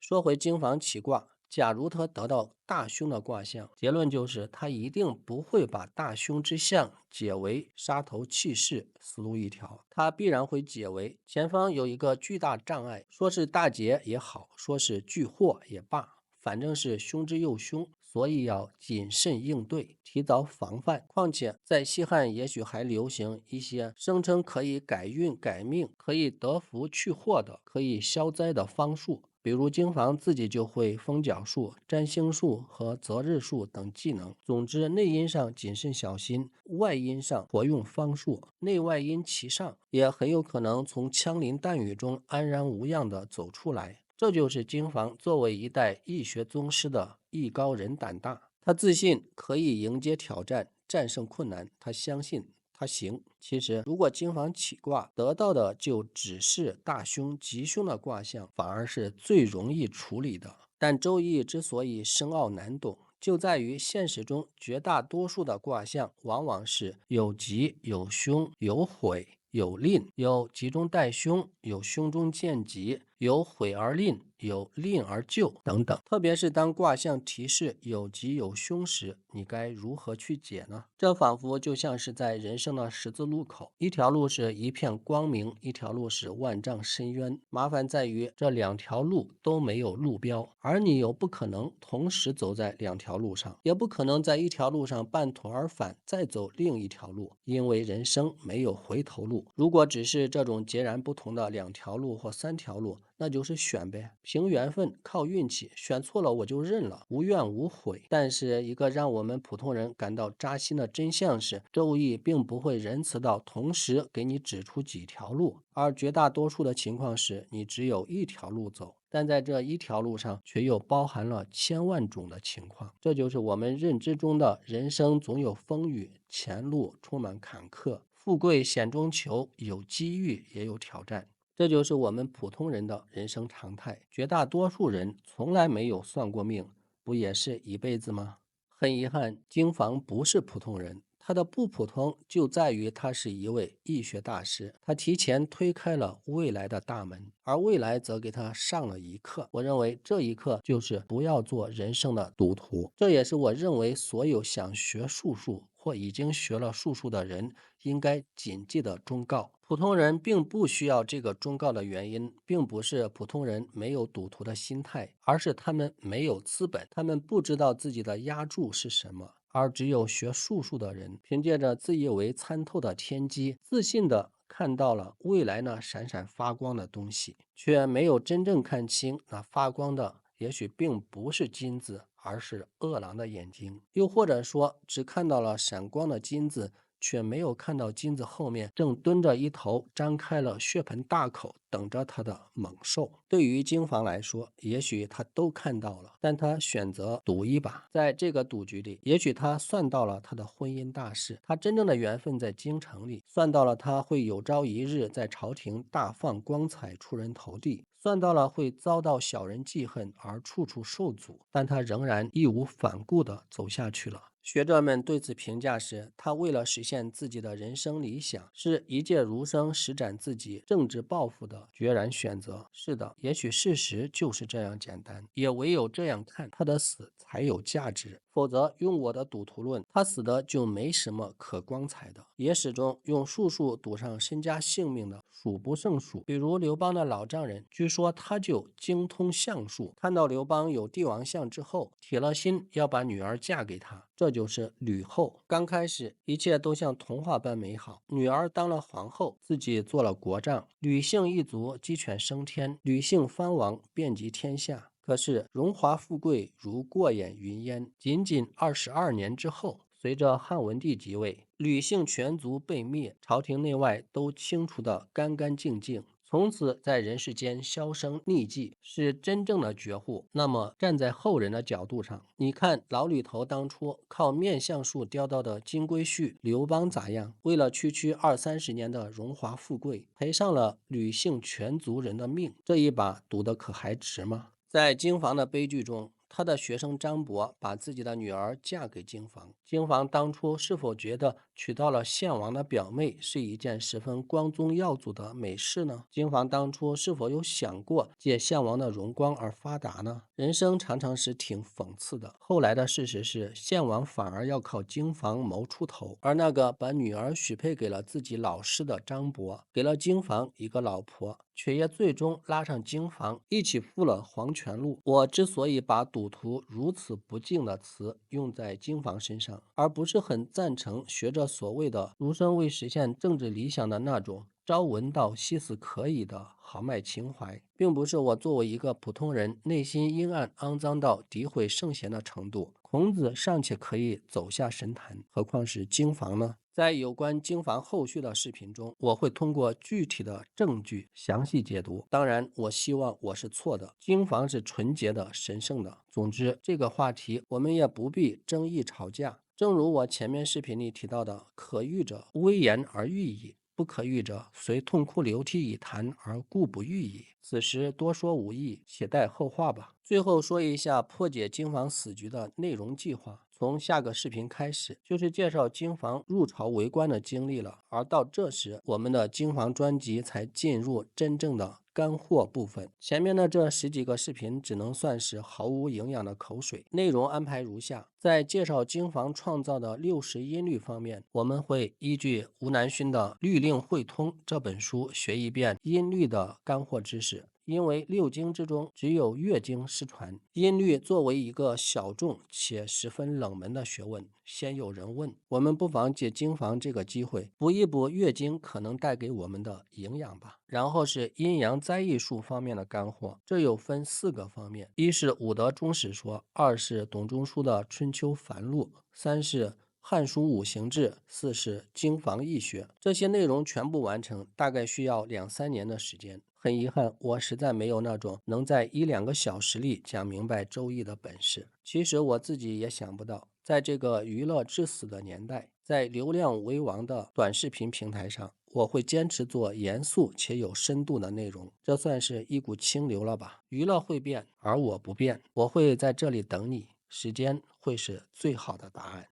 说回经房起卦，假如他得到大凶的卦象，结论就是他一定不会把大凶之象解为杀头弃市，死路一条。他必然会解为前方有一个巨大障碍，说是大劫也好，说是巨祸也罢，反正是凶之又凶，所以要谨慎应对，提早防范。况且在西汉也许还流行一些声称可以改运改命、可以得福去祸的、可以消灾的方术。比如经房自己就会风角术、占星术和择日术等技能。总之，内因上谨慎小心，外因上活用方术，内外因齐上，也很有可能从枪林弹雨中安然无恙地走出来。这就是经房作为一代易学宗师的艺高人胆大。他自信可以迎接挑战，战胜困难，他相信他行。其实如果经房起卦得到的就只是大凶吉凶的卦象，反而是最容易处理的。但周易之所以深奥难懂，就在于现实中绝大多数的卦象往往是有吉有凶有毁有吝，有吉中带凶，有凶中见吉，有毁而吝，有吝而救等等。特别是当卦象提示有吉有凶时，你该如何去解呢？这仿佛就像是在人生的十字路口，一条路是一片光明，一条路是万丈深渊。麻烦在于这两条路都没有路标，而你又不可能同时走在两条路上，也不可能在一条路上半途而返再走另一条路，因为人生没有回头路。如果只是这种截然不同的两条路或三条路，那就是选呗，凭缘分靠运气，选错了我就认了，无怨无悔。但是一个让我们普通人感到扎心的真相是，周易并不会仁慈到同时给你指出几条路，而绝大多数的情况是你只有一条路走，但在这一条路上却又包含了千万种的情况。这就是我们认知中的人生总有风雨，前路充满坎坷，富贵险中求，有机遇也有挑战。这就是我们普通人的人生常态，绝大多数人从来没有算过命，不也是一辈子吗？很遗憾，经房不是普通人，他的不普通就在于他是一位易学大师，他提前推开了未来的大门，而未来则给他上了一课。我认为这一课就是不要做人生的赌徒，这也是我认为所有想学术数或已经学了术数的人应该谨记的忠告。普通人并不需要这个忠告的原因，并不是普通人没有赌徒的心态，而是他们没有资本，他们不知道自己的压注是什么。而只有学术数的人，凭借着自以为参透的天机，自信的看到了未来那闪闪发光的东西，却没有真正看清那发光的也许并不是金子，而是饿狼的眼睛。又或者说，只看到了闪光的金子，却没有看到金子后面正蹲着一头张开了血盆大口等着他的猛兽。对于经房来说，也许他都看到了，但他选择赌一把。在这个赌局里，也许他算到了他的婚姻大事，他真正的缘分在京城里，算到了他会有朝一日在朝廷大放光彩，出人头地，算到了会遭到小人记恨而处处受阻，但他仍然义无反顾地走下去了。学者们对此评价是，他为了实现自己的人生理想，是一介儒生施展自己政治抱负的决然选择。是的，也许事实就是这样简单，也唯有这样看，他的死才有价值。否则，用我的赌徒论，他死的就没什么可光彩的。野史中用术数赌上身家性命的数不胜数，比如刘邦的老丈人，据说他就精通相术，看到刘邦有帝王相之后，铁了心要把女儿嫁给他。这就是吕后。刚开始一切都像童话般美好，女儿当了皇后，自己做了国丈，吕姓一族鸡犬升天，吕姓藩王遍及天下。可是荣华富贵如过眼云烟，仅仅22年之后，随着汉文帝即位，吕姓全族被灭，朝廷内外都清除得干干净净，从此在人世间销声匿迹，是真正的绝户。那么站在后人的角度上，你看老吕头当初靠面相术雕到的金龟婿刘邦咋样？为了区区20-30年的荣华富贵，赔上了吕姓全族人的命，这一把赌的可还值吗？在经房的悲剧中，他的学生张伯把自己的女儿嫁给经房，经房当初是否觉得娶到了献王的表妹是一件十分光宗耀祖的美事呢？金房当初是否有想过借献王的荣光而发达呢？人生常常是挺讽刺的。后来的事实是，献王反而要靠金房谋出头，而那个把女儿许配给了自己老师的张伯，给了金房一个老婆，却也最终拉上金房一起赴了黄泉路。我之所以把赌徒如此不敬的词用在金房身上，而不是很赞成学着所谓的儒生为实现政治理想的那种朝闻道夕死可以的豪迈情怀，并不是我作为一个普通人内心阴暗肮脏到诋毁圣贤的程度。孔子尚且可以走下神坛，何况是金房呢？在有关经房后续的视频中，我会通过具体的证据详细解读。当然，我希望我是错的，经房是纯洁的、神圣的。总之，这个话题我们也不必争议吵架。正如我前面视频里提到的，可喻者微言而喻矣，不可喻者虽痛哭流涕以谈而故不喻矣。此时多说无益，且待后话吧。最后说一下破解金房死局的内容计划。从下个视频开始，就是介绍金房入朝为官的经历了。而到这时，我们的金房专辑才进入真正的干货部分。前面的这十几个视频只能算是毫无营养的口水。内容安排如下：在介绍金房创造的60音律方面，我们会依据吴南勋的《律令汇通》这本书学一遍音律的干货知识。因为六经之中只有乐经失传，音律作为一个小众且十分冷门的学问，鲜有人问，我们不妨借经房这个机会补一补乐经可能带给我们的营养吧。然后是阴阳灾异术方面的干货，这有分4个方面：一是武德中史说，二是董仲舒的春秋繁露，三是汉书五行志，四是经房易学。这些内容全部完成，大概需要2-3年的时间。很遗憾，我实在没有那种能在1-2个小时里讲明白周易的本事。其实我自己也想不到，在这个娱乐至死的年代，在流量为王的短视频平台上，我会坚持做严肃且有深度的内容，这算是一股清流了吧？娱乐会变，而我不变，我会在这里等你，时间会是最好的答案。